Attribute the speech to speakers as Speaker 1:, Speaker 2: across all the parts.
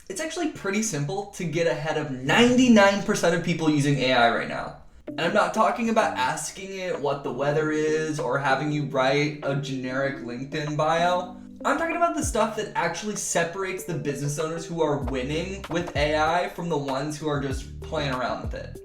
Speaker 1: It's actually pretty simple to get ahead of 99% of people using AI right now. And I'm not talking about asking it what the weather is or having you write a generic LinkedIn bio. I'm talking about the stuff that actually separates the business owners who are winning with AI from the ones who are just playing around with it.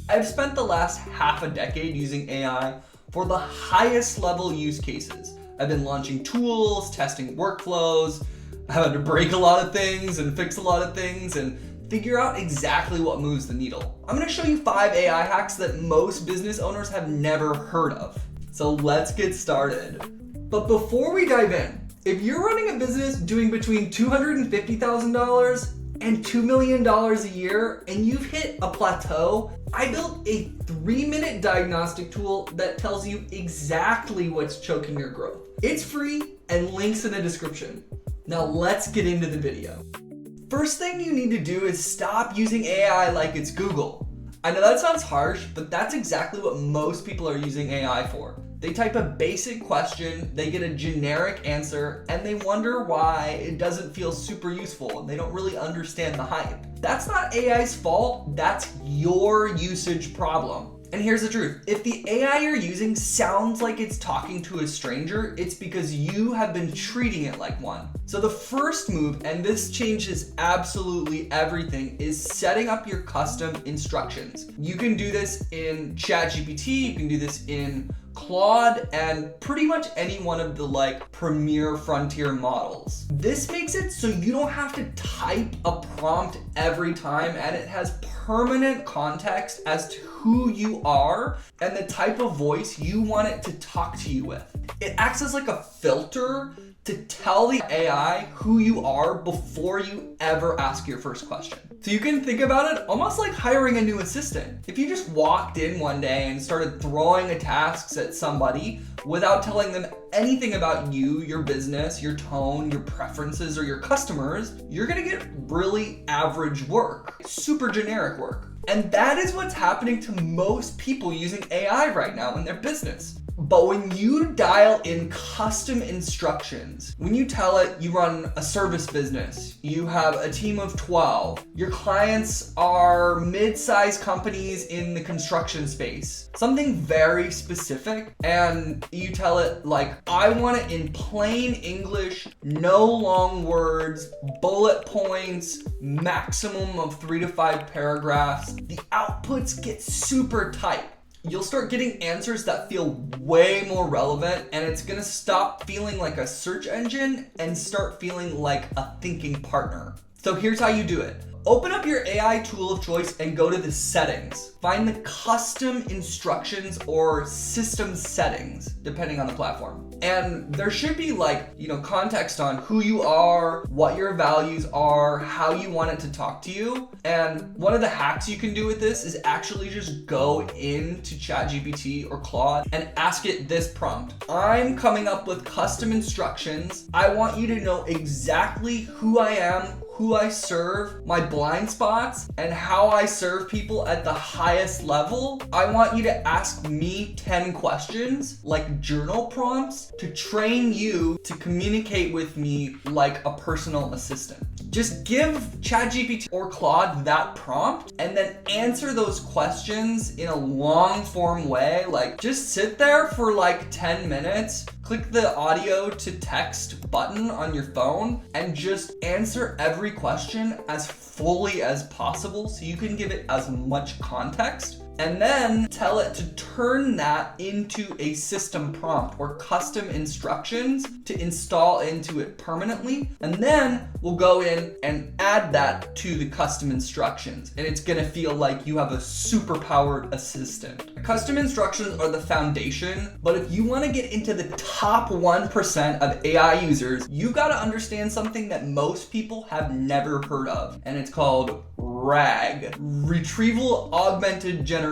Speaker 1: I've spent the last half a decade using AI for the highest level use cases. I've been launching tools, testing workflows, I've had to break a lot of things and fix a lot of things and figure out exactly what moves the needle. I'm gonna show you 5 AI hacks that most business owners have never heard of. So let's get started. But before we dive in, if you're running a business doing between $250,000 and $2 million a year and you've hit a plateau, I built a 3-minute diagnostic tool that tells you exactly what's choking your growth. It's free and links in the description. Now let's get into the video. First thing you need to do is stop using AI like it's Google. I know that sounds harsh, but that's exactly what most people are using AI for. They type a basic question, they get a generic answer, and they wonder why it doesn't feel super useful and they don't really understand the hype. That's not AI's fault, that's your usage problem. And here's the truth, if the AI you're using sounds like it's talking to a stranger, it's because you have been treating it like one. So the first move, and this changes absolutely everything, is setting up your custom instructions. You can do this in ChatGPT, you can do this in Claude, and pretty much any one of the premier frontier models. This makes it so you don't have to type a prompt every time, and it has permanent context as to who you are and the type of voice you want it to talk to you with. It acts as like a filter to tell the AI who you are before you ever ask your first question. So you can think about it almost like hiring a new assistant. If you just walked in one day and started throwing tasks at somebody without telling them anything about you, your business, your tone, your preferences, or your customers, you're gonna get really average work, super generic work. And that is what's happening to most people using AI right now in their business. But when you dial in custom instructions, when you tell it you run a service business, you have a team of 12, your clients are mid-sized companies in the construction space, something very specific, and you tell it I want it in plain English, no long words, bullet points, maximum of 3 to 5 paragraphs, the outputs get super tight. You'll start getting answers that feel way more relevant, and it's gonna stop feeling like a search engine and start feeling like a thinking partner. So here's how you do it. Open up your AI tool of choice and go to the settings. Find the custom instructions or system settings, depending on the platform. And there should be context on who you are, what your values are, how you want it to talk to you. And one of the hacks you can do with this is actually just go into ChatGPT or Claude and ask it this prompt. I'm coming up with custom instructions. I want you to know exactly who I am, who I serve, my blind spots, and how I serve people at the highest level. I want you to ask me 10 questions, like journal prompts, to train you to communicate with me like a personal assistant. Just give ChatGPT or Claude that prompt and then answer those questions in a long form way. Just sit there for 10 minutes, click the audio to text button on your phone, and just answer every question as fully as possible so you can give it as much context. And then tell it to turn that into a system prompt or custom instructions to install into it permanently. And then we'll go in and add that to the custom instructions. And it's gonna feel like you have a super powered assistant. Custom instructions are the foundation, but if you wanna get into the top 1% of AI users, you've gotta understand something that most people have never heard of. And it's called RAG, Retrieval Augmented Generation.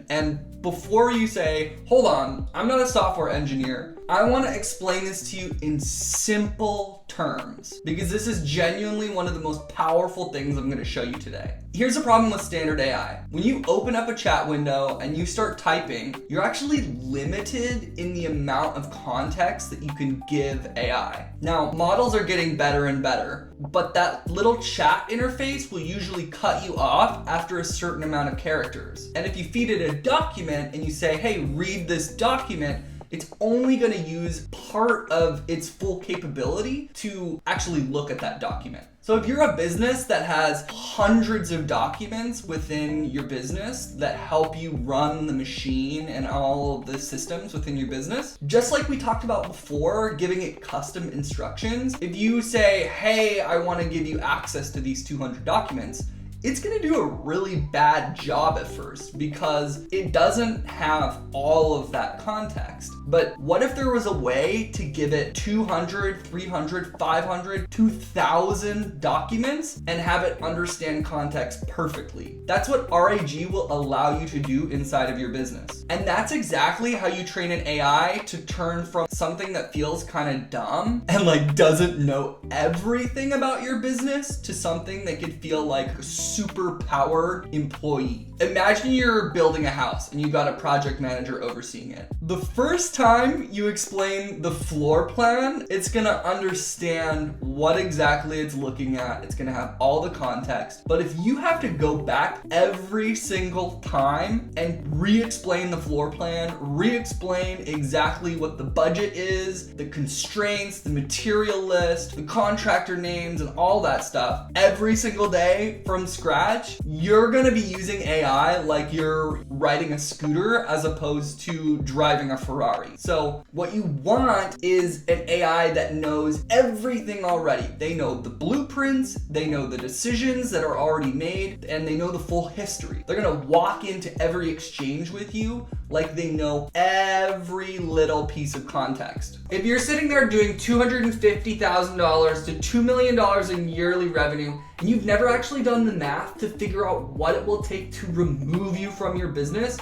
Speaker 1: And before you say, hold on, I'm not a software engineer, I want to explain this to you in simple terms, because this is genuinely one of the most powerful things I'm going to show you today. Here's the problem with standard AI. When you open up a chat window and you start typing, you're actually limited in the amount of context that you can give AI. Now, models are getting better and better, but that little chat interface will usually cut you off after a certain amount of characters. And if you feed it a document and you say, hey, read this document, it's only going to use part of its full capability to actually look at that document. So if you're a business that has hundreds of documents within your business that help you run the machine and all of the systems within your business, just like we talked about before, giving it custom instructions, if you say, hey, I want to give you access to these 200 documents, it's gonna do a really bad job at first because it doesn't have all of that context. But what if there was a way to give it 200, 300, 500, 2,000 documents and have it understand context perfectly? That's what RAG will allow you to do inside of your business. And that's exactly how you train an AI to turn from something that feels kind of dumb and like doesn't know everything about your business to something that could feel like a super powered employee. Imagine you're building a house and you got a project manager overseeing it. The first time you explain the floor plan, it's gonna understand what exactly it's looking at. It's gonna have all the context. But if you have to go back every single time and re-explain the floor plan, re-explain exactly what the budget is, the constraints, the material list, the contractor names, and all that stuff every single day from scratch, you're gonna be using AI like you're riding a scooter as opposed to driving a Ferrari. So what you want is an AI that knows everything already. They know the blueprints, they know the decisions that are already made, and they know the full history. They're gonna walk into every exchange with you like they know every little piece of context. If you're sitting there doing $250,000 to $2 million in yearly revenue, and you've never actually done the math to figure out what it will take to remove you from your business,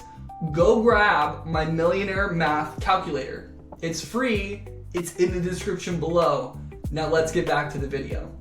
Speaker 1: go grab my Millionaire Math Calculator. It's free, it's in the description below. Now let's get back to the video.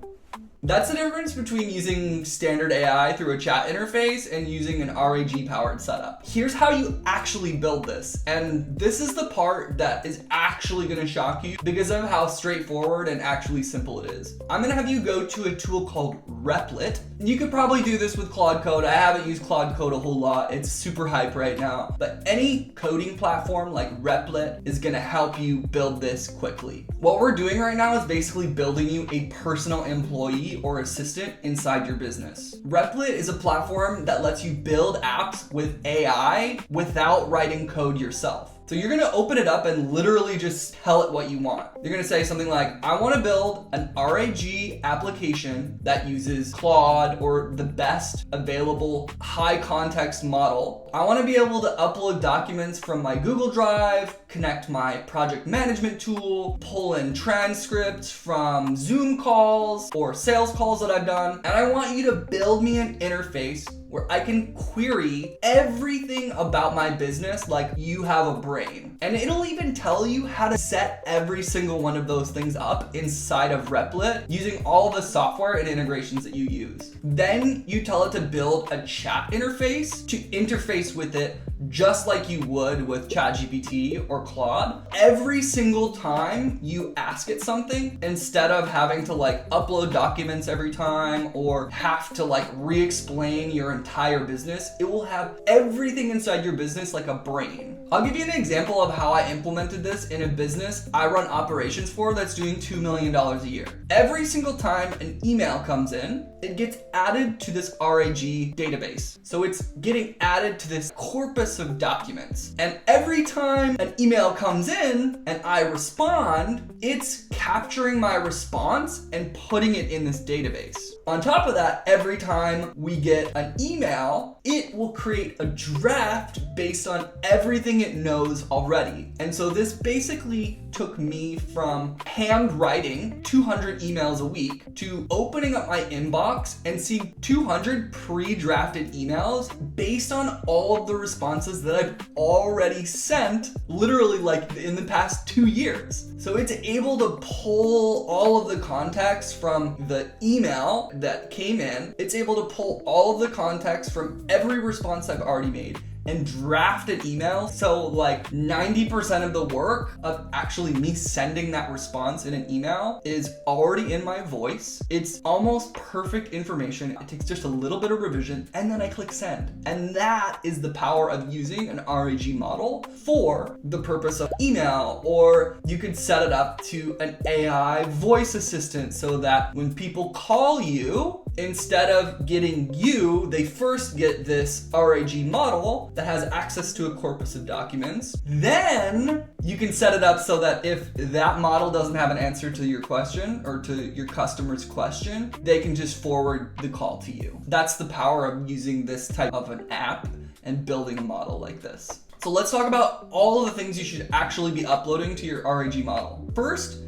Speaker 1: That's the difference between using standard AI through a chat interface and using an RAG powered setup. Here's how you actually build this. And this is the part that is actually gonna shock you because of how straightforward and actually simple it is. I'm gonna have you go to a tool called Replit. You could probably do this with Claude Code. I haven't used Claude Code a whole lot. It's super hype right now. But any coding platform like Replit is gonna help you build this quickly. What we're doing right now is basically building you a personal employee or assistant inside your business. Replit is a platform that lets you build apps with AI without writing code yourself. So you're gonna open it up and literally just tell it what you want. You're gonna say something like, I wanna build an RAG application that uses Claude or the best available high context model. I wanna be able to upload documents from my Google Drive, connect my project management tool, pull in transcripts from Zoom calls or sales calls that I've done. And I want you to build me an interface where I can query everything about my business like you have a brain. And it'll even tell you how to set every single one of those things up inside of Replit using all the software and integrations that you use. Then you tell it to build a chat interface to interface with it just like you would with ChatGPT or Claude. Every single time you ask it something, instead of having to like upload documents every time or have to like re-explain your entire business, it will have everything inside your business like a brain. I'll give you an example of how I implemented this in a business I run operations for that's doing $2 million a year. Every single time an email comes in, it gets added to this RAG database. So it's getting added to this corpus of documents. And every time an email comes in and I respond, it's capturing my response and putting it in this database. On top of that, every time we get an email, it will create a draft based on everything it knows already. And so this basically took me from handwriting 200 emails a week to opening up my inbox and seeing 200 pre-drafted emails based on all of the responses that I've already sent, literally like in the past 2 years. So it's able to pull all of the context from the email that came in. It's able to pull all of the context from every response I've already made and draft an email. So like 90% of the work of actually me sending that response in an email is already in my voice. It's almost perfect information. It takes just a little bit of revision and then I click send. And that is the power of using an RAG model for the purpose of email. Or you could set it up to an AI voice assistant so that when people call you, instead of getting you, they first get this RAG model that has access to a corpus of documents. Then you can set it up so that if that model doesn't have an answer to your question or to your customer's question, they can just forward the call to you. That's the power of using this type of an app and building a model like this. So let's talk about all of the things you should actually be uploading to your RAG model. First,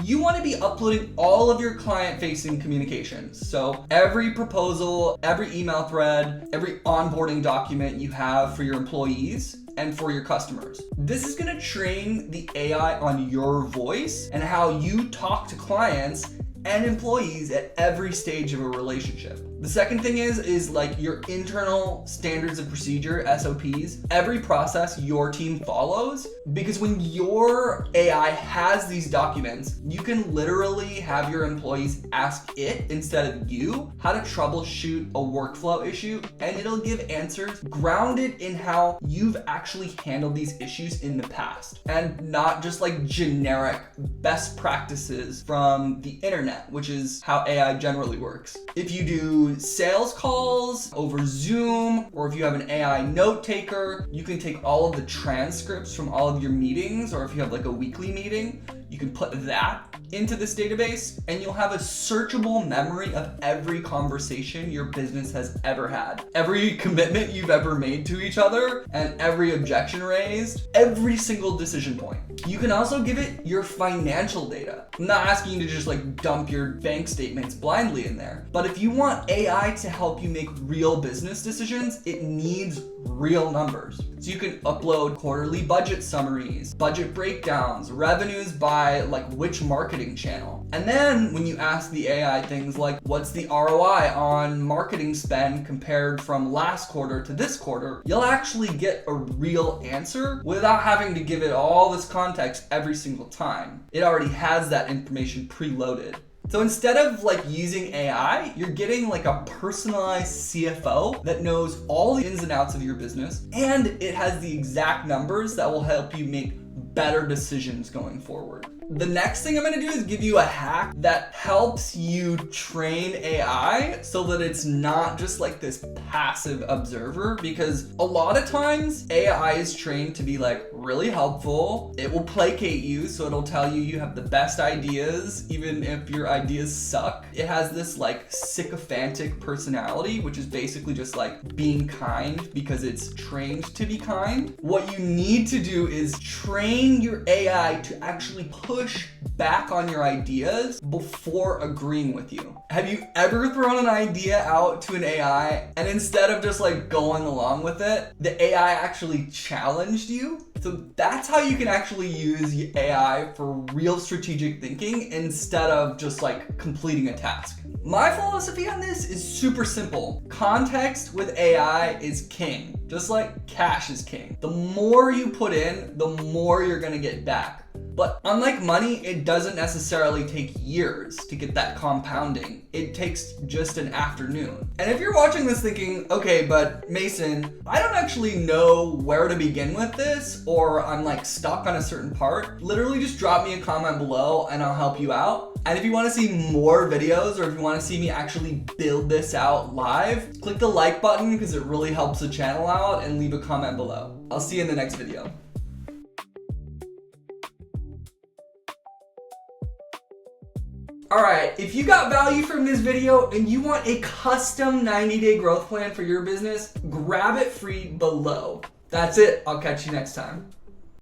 Speaker 1: you want to be uploading all of your client-facing communications. So every proposal, every email thread, every onboarding document you have for your employees and for your customers. This is going to train the AI on your voice and how you talk to clients and employees at every stage of a relationship. The second thing is like your internal standards of procedure, SOPs, every process your team follows, because when your AI has these documents, you can literally have your employees ask it instead of you how to troubleshoot a workflow issue, and it'll give answers grounded in how you've actually handled these issues in the past, and not just like generic best practices from the internet, which is how AI generally works. If you do sales calls over Zoom, or if you have an AI note taker, you can take all of the transcripts from all of your meetings, or if you have like a weekly meeting, you can put that into this database and you'll have a searchable memory of every conversation your business has ever had, every commitment you've ever made to each other, and every objection raised, every single decision point. You can also give it your financial data. I'm not asking you to just like dump your bank statements blindly in there, but if you want AI to help you make real business decisions, it needs real numbers. So you can upload quarterly budget summaries, budget breakdowns, revenues by like which marketing channel. And then when you ask the AI things like, what's the ROI on marketing spend compared from last quarter to this quarter, you'll actually get a real answer without having to give it all this context every single time. It already has that information preloaded. So instead of like using AI, you're getting like a personalized CFO that knows all the ins and outs of your business, and it has the exact numbers that will help you make better decisions going forward. The next thing I'm going to do is give you a hack that helps you train AI so that it's not just like this passive observer, because a lot of times AI is trained to be like really helpful. It will placate you, so it'll tell you you have the best ideas even if your ideas suck. It has this like sycophantic personality, which is basically just like being kind because it's trained to be kind. What you need to do is train your AI to actually push back on your ideas before agreeing with you. Have you ever thrown an idea out to an AI and instead of just like going along with it, the AI actually challenged you? So that's how you can actually use AI for real strategic thinking instead of just like completing a task. My philosophy on this is super simple. Context with AI is king, just like cash is king. The more you put in, the more you're gonna get back. But unlike money, it doesn't necessarily take years to get that compounding. It takes just an afternoon. And if you're watching this thinking, okay, but Mason, I don't actually know where to begin with this, or I'm like stuck on a certain part, literally just drop me a comment below and I'll help you out. And if you want to see more videos, or if you want to see me actually build this out live, click the like button because it really helps the channel out, and leave a comment below. I'll see you in the next video. Alright, if you got value from this video and you want a custom 90-day growth plan for your business, grab it free below. That's it. I'll catch you next time.